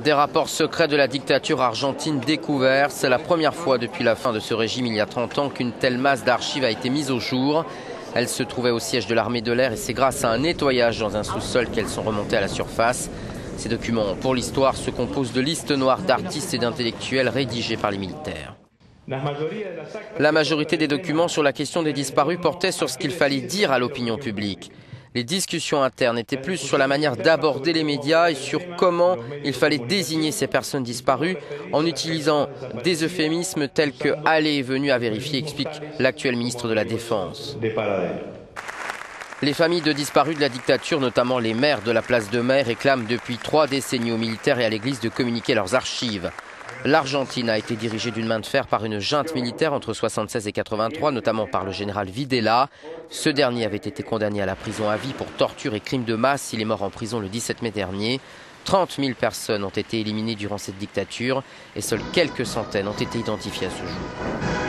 Des rapports secrets de la dictature argentine découverts. C'est la première fois depuis la fin de ce régime il y a 30 ans qu'une telle masse d'archives a été mise au jour. Elles se trouvaient au siège de l'armée de l'air et c'est grâce à un nettoyage dans un sous-sol qu'elles sont remontées à la surface. Ces documents pour l'histoire se composent de listes noires d'artistes et d'intellectuels rédigés par les militaires. La majorité des documents sur la question des disparus portaient sur ce qu'il fallait dire à l'opinion publique. Les discussions internes étaient plus sur la manière d'aborder les médias et sur comment il fallait désigner ces personnes disparues en utilisant des euphémismes tels que « aller et venu à vérifier », explique l'actuel ministre de la Défense. Les familles de disparus de la dictature, notamment les maires de la place de Mai, réclament depuis 3 décennies aux militaires et à l'Église de communiquer leurs archives. L'Argentine a été dirigée d'une main de fer par une junte militaire entre 1976 et 1983, notamment par le général Videla. Ce dernier avait été condamné à la prison à vie pour torture et crimes de masse. Il est mort en prison le 17 mai dernier. 30 000 personnes ont été éliminées durant cette dictature et seules quelques centaines ont été identifiées à ce jour.